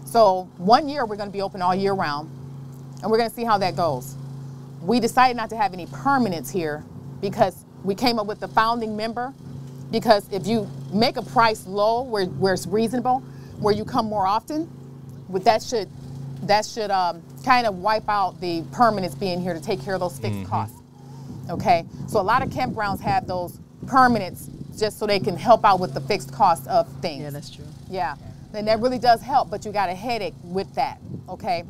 So 1 year, we're gonna be open all year round, and we're gonna see how that goes. We decided not to have any permanents here because we came up with the founding member, because if you make a price low where it's reasonable, where you come more often, that should kind of wipe out the permanents being here to take care of those fixed costs. Okay, so a lot of campgrounds have those permanents just so they can help out with the fixed cost of things. Yeah, that's true. Yeah, and that really does help, but you got a headache with that, okay?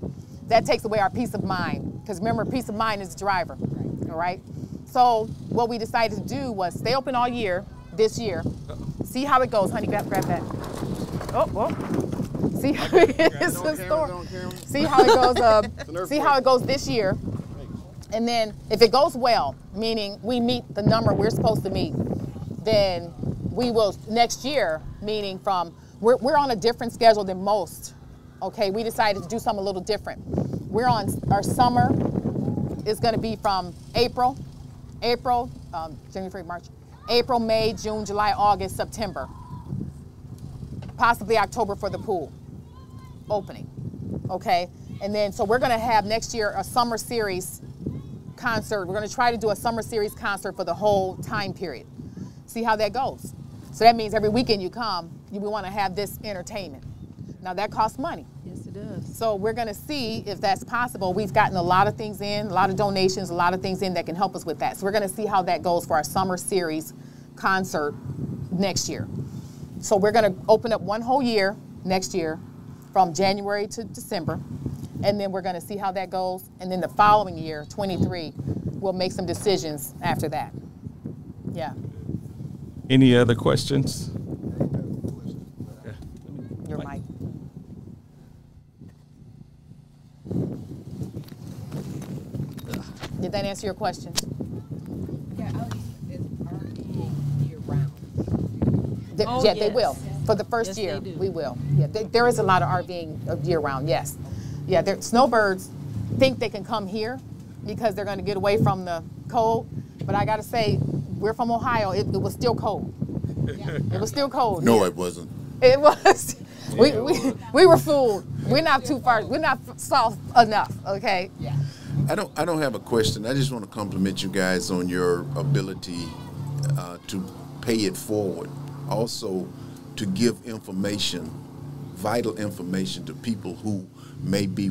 That takes away our peace of mind, because remember, peace of mind is the driver, all right? So what we decided to do was stay open all year, this year, see how it goes. Honey, grab that. Oh. See how it is in store. See how it goes. See how it goes this year, and then if it goes well, meaning we meet the number we're supposed to meet, then we will next year. Meaning we're on a different schedule than most. Okay, we decided to do something a little different. We're on our summer is going to be from April, January, February, March, April, May, June, July, August, September. Possibly October for the pool opening, okay? And then, so we're gonna have next year a summer series concert. We're gonna try to do a summer series concert for the whole time period. See how that goes. So that means every weekend you come, we wanna have this entertainment. Now that costs money. Yes, it does. So we're gonna see if that's possible. We've gotten a lot of things in, a lot of donations, a lot of things in that can help us with that. So we're gonna see how that goes for our summer series concert next year. So we're gonna open up one whole year next year from January to December, and then we're gonna see how that goes. And then the following year, 23, we'll make some decisions after that. Yeah. Any other questions? Your mic. Did that answer your question? Yeah, is RV year round? Yeah, they will. For the first Yes, year, they do. we will. Yeah, there is a lot of RVing year-round, yes. Yeah, snowbirds think they can come here because they're going to get away from the cold. But I got to say, we're from Ohio. It was still cold. It was still cold. No, it wasn't. It was. We were fooled. We're not too far. We're not soft enough. Okay. Yeah. I don't have a question. I just want to compliment you guys on your ability to pay it forward. Also, to give information, vital information to people who may be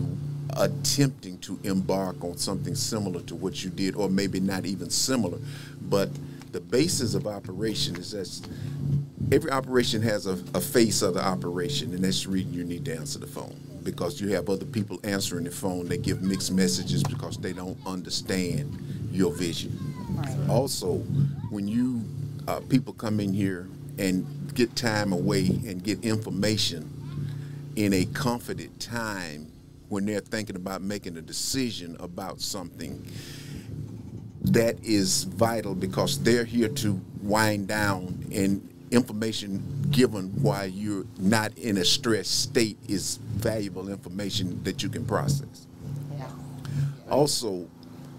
attempting to embark on something similar to what you did, or maybe not even similar. But the basis of operation is that every operation has a face of the operation, and that's the reason you need to answer the phone, because you have other people answering the phone. They give mixed messages because they don't understand your vision. Right. Also, when you people come in here and get time away and get information in a confident time when they're thinking about making a decision about something, that is vital, because they're here to wind down, and information given while you're not in a stressed state is valuable information that you can process. Yeah. Also,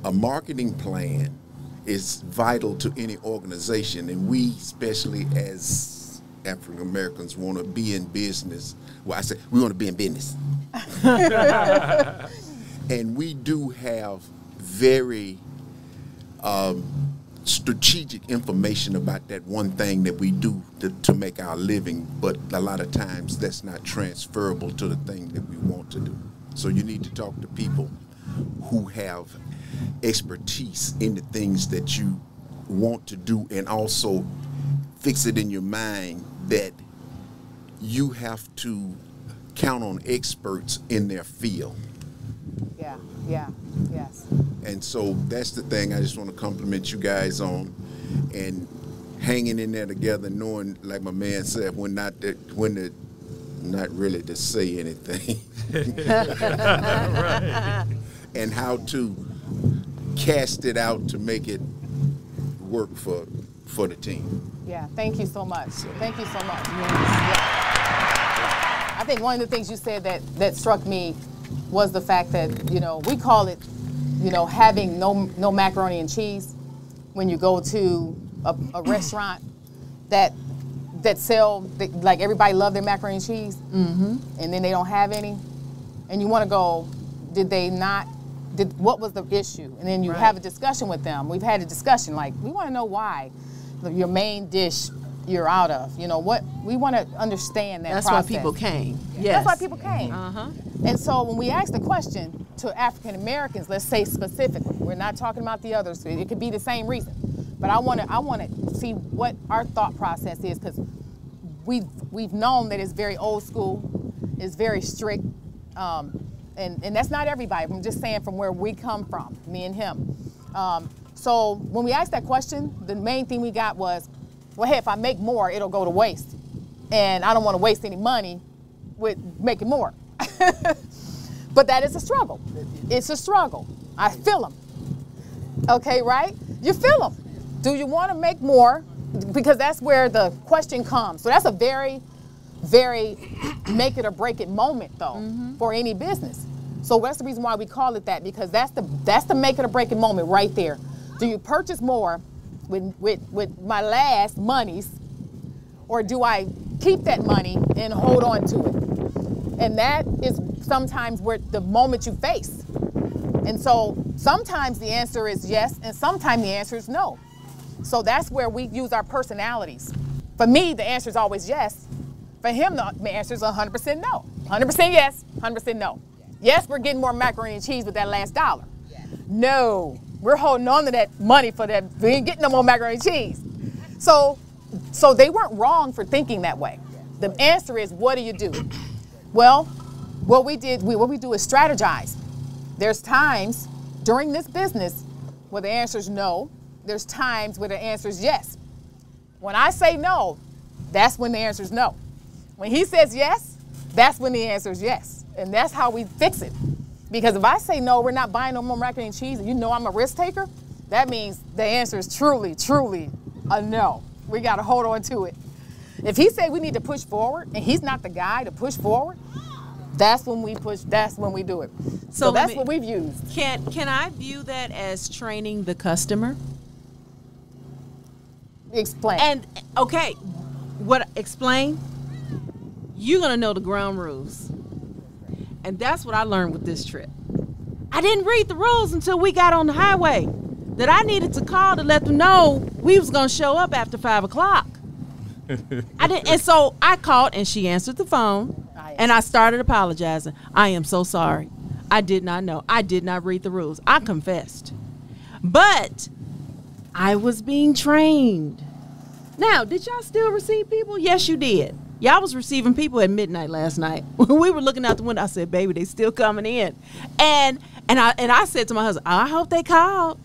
a marketing plan is vital to any organization, and we, especially as African Americans, want to be in business. Well, I say we want to be in business. And we do have very strategic information about that one thing that we do to make our living, but a lot of times that's not transferable to the thing that we want to do. So you need to talk to people who have expertise in the things that you want to do, and also fix it in your mind that you have to count on experts in their field. Yeah. Yeah. Yes. And so that's the thing I just want to compliment you guys on, and hanging in there together, knowing, like my man said, when not really to say anything. Right. And how to cast it out to make it work for the team. Yeah. Thank you so much. Thank you so much. Yeah. I think one of the things you said that struck me was the fact that, we call it, having no macaroni and cheese when you go to a restaurant that sell, like, everybody love their macaroni and cheese, and then they don't have any, and you want to go, what was the issue? And then you have a discussion with them. We've had a discussion, like, we want to know why your main dish you're out of. What we want to understand that That's process. why people came. Yes. That's why people came. And so when we ask the question to African Americans, let's say specifically, we're not talking about the others. It could be the same reason, but I want to see what our thought process is, because we've known that it's very old school, it's very strict, and that's not everybody. I'm just saying from where we come from, me and him. So when we asked that question, the main thing we got was, well, hey, if I make more, it'll go to waste. And I don't want to waste any money with making more. But that is a struggle. It's a struggle. I feel them. Okay, right? You feel them. Do you want to make more? Because that's where the question comes. So that's a very, very make it or break it moment, though, for any business. So that's the reason why we call it that, because that's the make it or break it moment right there. Do you purchase more with my last monies, or do I keep that money and hold on to it? And that is sometimes where the moment you face. And so sometimes the answer is yes, and sometimes the answer is no. So that's where we use our personalities. For me, the answer is always yes. For him, the answer is 100% no. 100% yes, 100% no. Yes, we're getting more macaroni and cheese with that last dollar. No, we're holding on to that money for that. We ain't getting no more macaroni and cheese. So they weren't wrong for thinking that way. The answer is, what do you do? Well, what we do is strategize. There's times during this business where the answer is no. There's times where the answer is yes. When I say no, that's when the answer is no. When he says yes, that's when the answer is yes. And that's how we fix it. Because if I say no, we're not buying no more macaroni and cheese, and I'm a risk taker, that means the answer is truly, truly a no. We got to hold on to it. If he said we need to push forward and he's not the guy to push forward, that's when we push, that's when we do it. So that's what we've used. Can I view that as training the customer? Explain. And explain? You're gonna know the ground rules. And that's what I learned with this trip. I didn't read the rules until we got on the highway. That I needed to call to let them know we was gonna show up after 5 o'clock. And so I called and she answered the phone and I started apologizing. I am so sorry. I did not know. I did not read the rules. I confessed. But I was being trained. Now, did y'all still receive people? Yes, you did. Y'all was receiving people at midnight last night. We were looking out the window. I said, baby, they still coming in. And I said to my husband, I hope they called.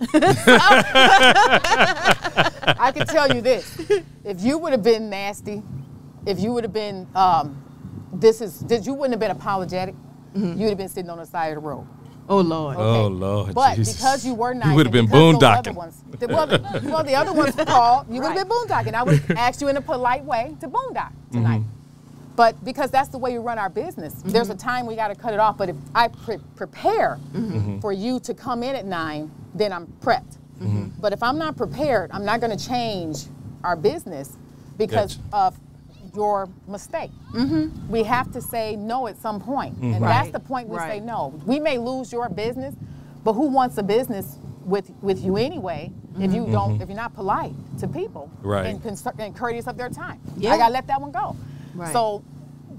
I can tell you this. If you would have been nasty, if you would have been, you wouldn't have been apologetic, you would have been sitting on the side of the road. Oh, Lord. Okay? Oh, Lord. But Jesus. because you were nice, you would have been boondocking. Well, the other ones called, you would have been boondocking. I would have asked you in a polite way to boondock tonight. But because that's the way we run our business, there's a time we got to cut it off. But if I prepare for you to come in at 9, then I'm prepped. But if I'm not prepared, I'm not going to change our business because of your mistake. We have to say no at some point. And that's the point we say no. We may lose your business, but who wants a business with you anyway if you don't, if you're not polite to people and courteous of their time? I got to let that one go. So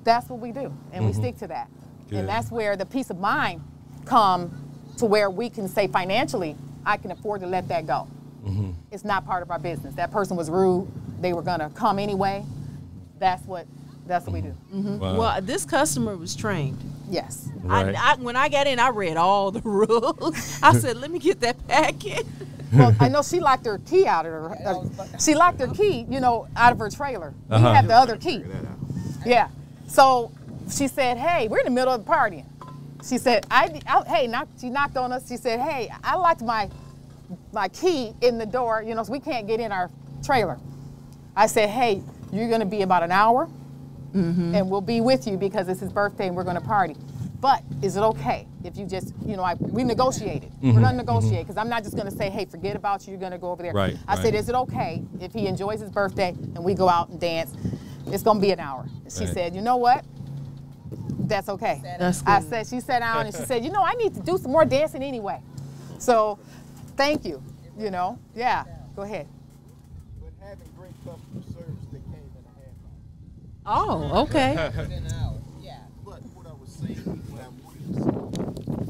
that's what we do, and we stick to that. And that's where the peace of mind come to where we can say financially, I can afford to let that go. It's not part of our business. That person was rude. They were going to come anyway. That's what we do. Wow. Well, this customer was trained. Yes. Right. When I got in, I read all the rules. I said, let me get that packet. Well, I know she locked her key out of her. She locked her key, out of her trailer. We have the other key. Yeah. So she said, "Hey, we're in the middle of the party." She said, she knocked on us. She said, "Hey, I locked my key in the door, so we can't get in our trailer." I said, "Hey, you're going to be about an hour, and we'll be with you because it's his birthday and we're going to party. But is it okay if you just, we negotiated. We're going to negotiate because I'm not just going to say, hey, forget about you. You're going to go over there." I said, "Is it okay if he enjoys his birthday and we go out and dance? It's going to be an hour." She said, "You know what? That's okay." That's good. I said, she sat down and she said, "I need to do some more dancing anyway." So thank you, Yeah, go ahead. But having great customer service that came in a half hour. Oh, okay. But what I was saying, what I wanted to say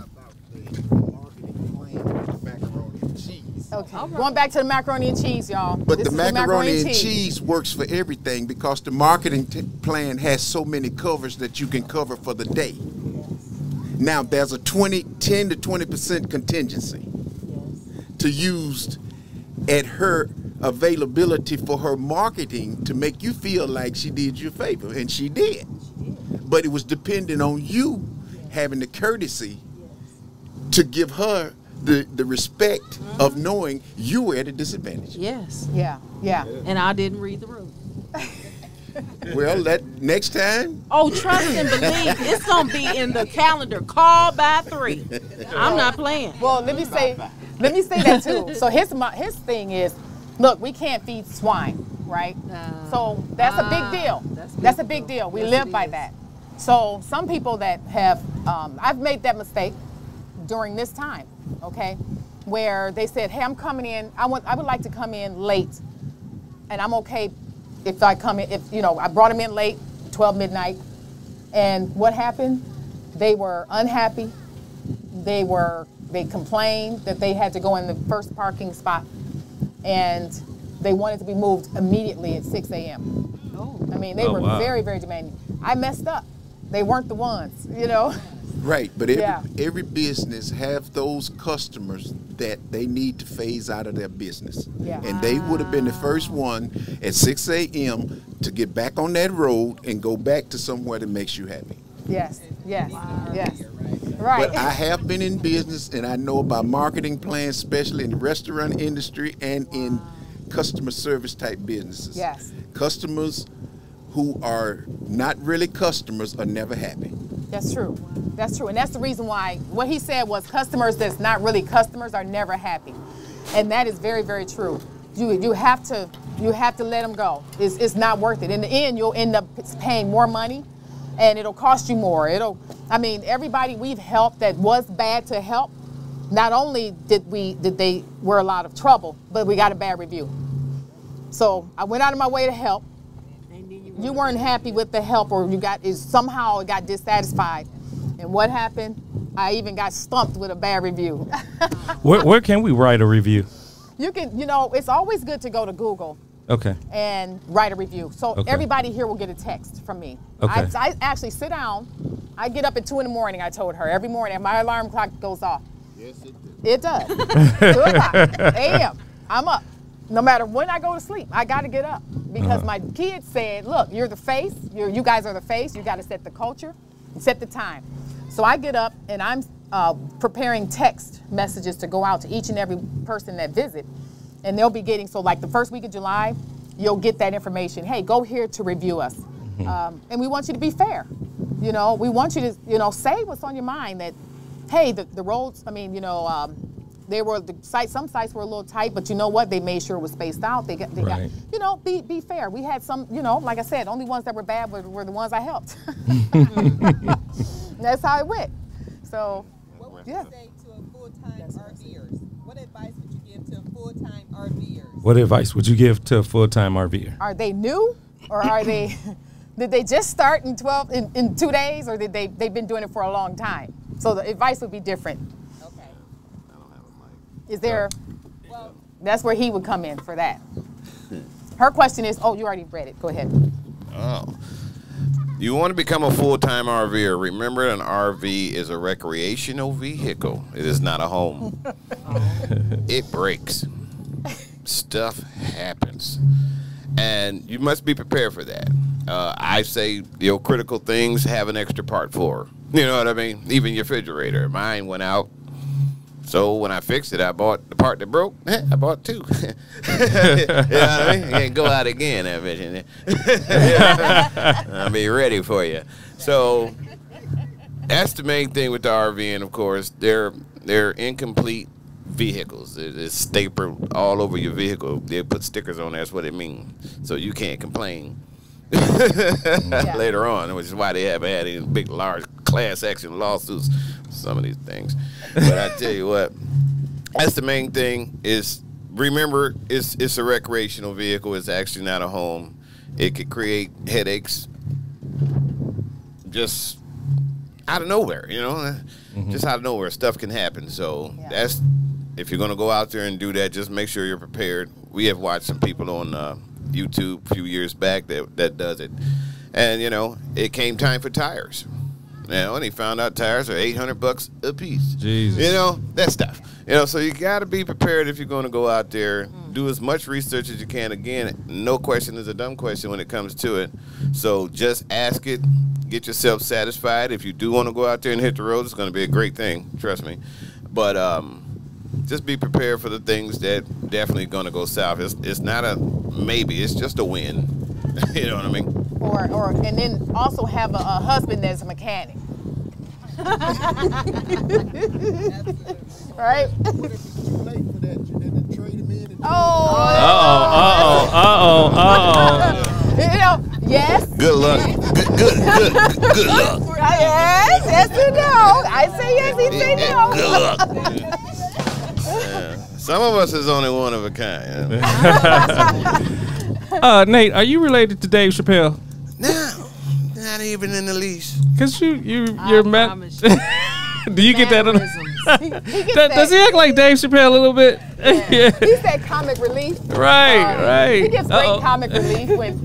about the marketing plan for the macaroni and cheese. Okay, going back to the macaroni and cheese, y'all. But This the is macaroni and cheese works for everything because the marketing plan has so many covers that you can cover for the day. Now, there's a 10 to 20% contingency to use at her availability for her marketing to make you feel like she did you a favor, and she did. But it was dependent on you having the courtesy to give her the respect of knowing you were at a disadvantage. Yes. Yeah. And I didn't read the rules. Well, next time. Oh, trust and believe. It's going to be in the calendar. Call by 3. I'm not playing. Well, let me say that too. So his thing is, look, we can't feed swine, right? So that's a big deal. That's a big deal. We live by that. So some people that have, I've made that mistake during this time, okay, where they said, "Hey, I'm coming in. I would like to come in late, and I'm okay if I come in. I brought them in late, 12 midnight, and what happened? They were unhappy. They complained that they had to go in the first parking spot, and they wanted to be moved immediately at 6 a.m. I mean, they were very, very demanding. I messed up. They weren't the ones, Right, but every business have those customers that they need to phase out of their business. Yeah. And they would have been the first one at 6 a.m. to get back on that road and go back to somewhere that makes you happy. Yes. Right. But I have been in business, and I know about marketing plans, especially in the restaurant industry and in customer service type businesses. Yes. Customers who are not really customers are never happy. That's true. That's true. And that's the reason why what he said was customers that's not really customers are never happy. And that is very, very true. You have to let them go. It's not worth it. In the end, you'll end up paying more money and it'll cost you more. Everybody we've helped that was bad to help, not only did they were a lot of trouble, but we got a bad review. So I went out of my way to help. You weren't happy with the help, or somehow it got dissatisfied. And what happened? I even got stumped with a bad review. Where can we write a review? You can, it's always good to go to Google. Okay. And write a review. So Okay. everybody here will get a text from me. Okay. I actually sit down. I get up at 2 in the morning, I told her, every morning, and my alarm clock goes off. Yes, it does. It does. 2 o'clock a.m. I'm up. No matter when I go to sleep, I got to get up. Because my kids said, look, you're the face. You guys are the face. You got to set the culture, set the time. So I get up and I'm preparing text messages to go out to each and every person that visit. And they'll be getting, so like the first week of July, you'll get that information. Hey, go here to review us. And we want you to be fair. We want you to, say what's on your mind, that, hey, the roads, some sites were a little tight, but you know what? They made sure it was spaced out. They got be fair. We had some, like I said, only ones that were bad were the ones I helped. That's how it went. So, what would you say to a full-time RVers? What advice would you give to a full-time RVers? What advice would you give to a full-time RVer? Are they new, or are they? Did they just start in 2 days, or they've been doing it for a long time? So the advice would be different. Okay. I don't have a mic. Is there? Well, that's where he would come in for that. Her question is, you already read it. Go ahead. Oh. You want to become a full-time RVer. Remember, an RV is a recreational vehicle. It is not a home. It breaks. Stuff happens. And you must be prepared for that. I say, critical things have an extra part for. You know what I mean? Even your refrigerator. Mine went out. So when I fixed it, I bought the part that broke. I bought 2. You know what I mean? You can't go out again, that vision. I'll be ready for you. So that's the main thing with the RV, and of course, they're incomplete vehicles. It's stapled all over your vehicle. They put stickers on there. That's what it means. So you can't complain later on, which is why they haven't had any big, large class action lawsuits for some of these things. But I tell you what, that's the main thing is, remember, it's a recreational vehicle. It's actually not a home. It could create headaches just out of nowhere, just out of nowhere. Stuff can happen. So that's, if you're going to go out there and do that, just make sure you're prepared. We have watched some people on YouTube a few years back that does it. And, it came time for tires. And they found out tires are $800 a piece. Jesus. That stuff. So you got to be prepared if you're going to go out there. Do as much research as you can. Again, no question is a dumb question when it comes to it. So just ask it. Get yourself satisfied. If you do want to go out there and hit the road, it's going to be a great thing. Trust me. But just be prepared for the things that definitely going to go south. It's not a maybe. It's just a win. You know what I mean? And then also have a husband that's a mechanic. Right? What if it's too late for that? You had to trade him in. Yes. Good luck. Good luck. Yes and no. I say yes, he say no. Good luck. Some of us is only one of a kind. Nate, are you related to Dave Chappelle? No, not even in the least. Cause you're mad. Do you get that? Does he act like Dave Chappelle a little bit? Yeah. He's that comic relief. Right. He gets great comic relief when,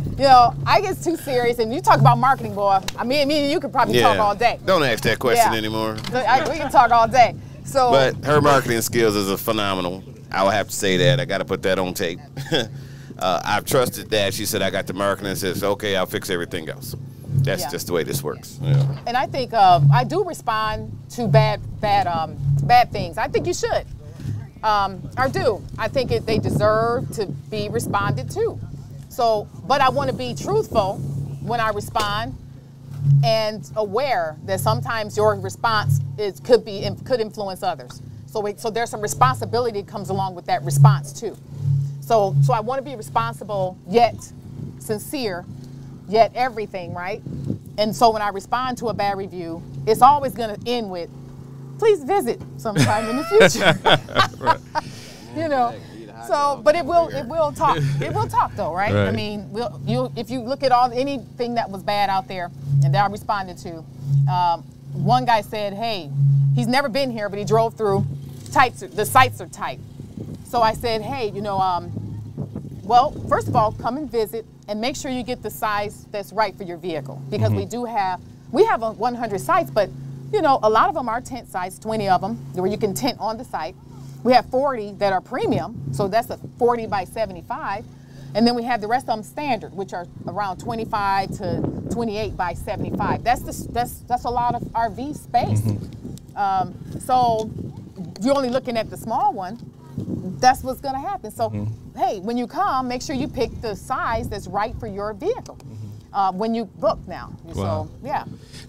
I get too serious, and you talk about marketing, boy. I mean, me and you could probably talk all day. Don't ask that question anymore. We can talk all day. So, but her marketing skills is phenomenal. I will have to say that. I got to put that on tape. I've trusted that. She said, I got the marketing, and says, okay, I'll fix everything else. That's just the way this works. Yeah. And I think I do respond to bad things. I think you should. I do. I think they deserve to be responded to. So, but I want to be truthful. when I respond, and aware that sometimes your response could influence others. So there's some responsibility that comes along with that response too. So I want to be responsible yet sincere, yet everything, right? And so when I respond to a bad review, it's always going to end with, please visit sometime in the future. Right. You know. So, but it will talk. It will talk though, right? I mean, if you look at anything that was bad out there and that I responded to, one guy said, hey, he's never been here, but he drove through. The sites are tight. So I said, hey, well, first of all, come and visit and make sure you get the size that's right for your vehicle, because we have 100 sites, but a lot of them are tent sites, 20 of them where you can tent on the site. We have 40 that are premium, so that's a 40 by 75. And then we have the rest of them standard, which are around 25 to 28 by 75. That's a lot of RV space. So you're only looking at the small one. That's what's going to happen. So, hey, when you come, make sure you pick the size that's right for your vehicle when you book now. Wow. So, yeah.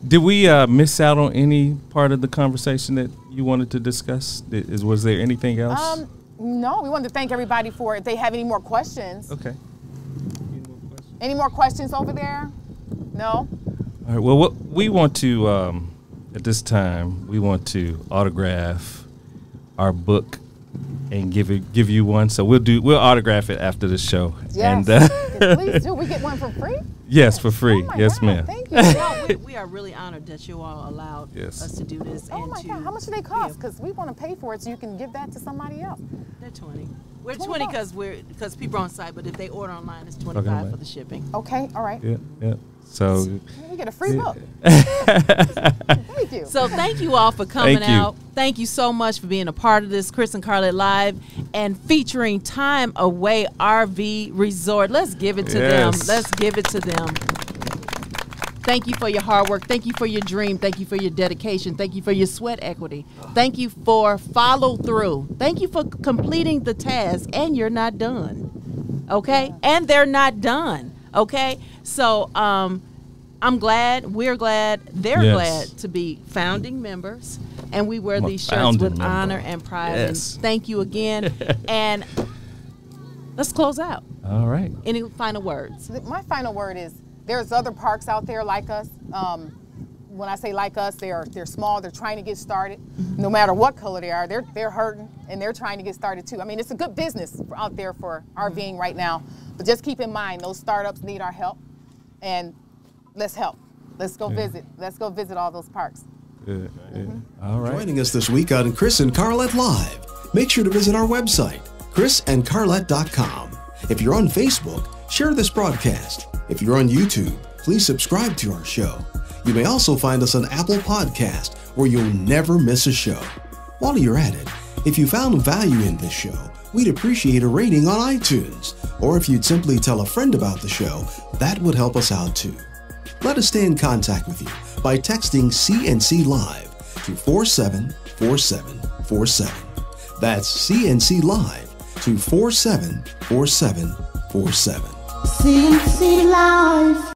Did we miss out on any part of the conversation that you wanted to discuss? Was there anything else? No, we wanted to thank everybody for if they have any more questions. Okay. Any more questions over there? No? All right. Well, what we want to, at this time, we want to autograph our book and give you one. So we'll autograph it after the show. Yes. And, please do. We get one for free? Yes, for free. Oh Yes, God, ma'am. Thank you. We are really honored that you all allowed us to do this. Oh my God, how much do they cost? Because we want to pay for it so you can give that to somebody else. They're 20. We're 20 because people are on site, but if they order online, it's 25 for the shipping. Okay, all right. Yeah. So we get a free book. Thank you. So thank you all for coming out. Thank you so much for being a part of this Chris and Carlette Live and featuring Time Away RV Resort. Let's give it to them. Let's give it to them. Thank you for your hard work. Thank you for your dream. Thank you for your dedication. Thank you for your sweat equity. Thank you for follow through. Thank you for completing the task, and you're not done. Okay? And they're not done. Okay? So I'm glad, we're glad, they're glad to be founding members, and we wear these shirts with honor and pride. And thank you again. And let's close out. All right. Any final words? My final word is there's other parks out there like us. When I say like us, they're small. They're trying to get started. No matter what color they are, they're hurting and they're trying to get started too. I mean, it's a good business out there for RVing right now. But just keep in mind, those startups need our help, and let's help. Let's go visit. Let's go visit all those parks. All right. Joining us this week on Chris and Carlette Live. Make sure to visit our website, chrisandcarlette.com. If you're on Facebook, share this broadcast. If you're on YouTube, please subscribe to our show. You may also find us on Apple Podcast, where you'll never miss a show. While you're at it, if you found value in this show, we'd appreciate a rating on iTunes. Or if you'd simply tell a friend about the show, that would help us out too. Let us stay in contact with you by texting CNC Live to 474747. That's CNC Live to 474747. CNC Live.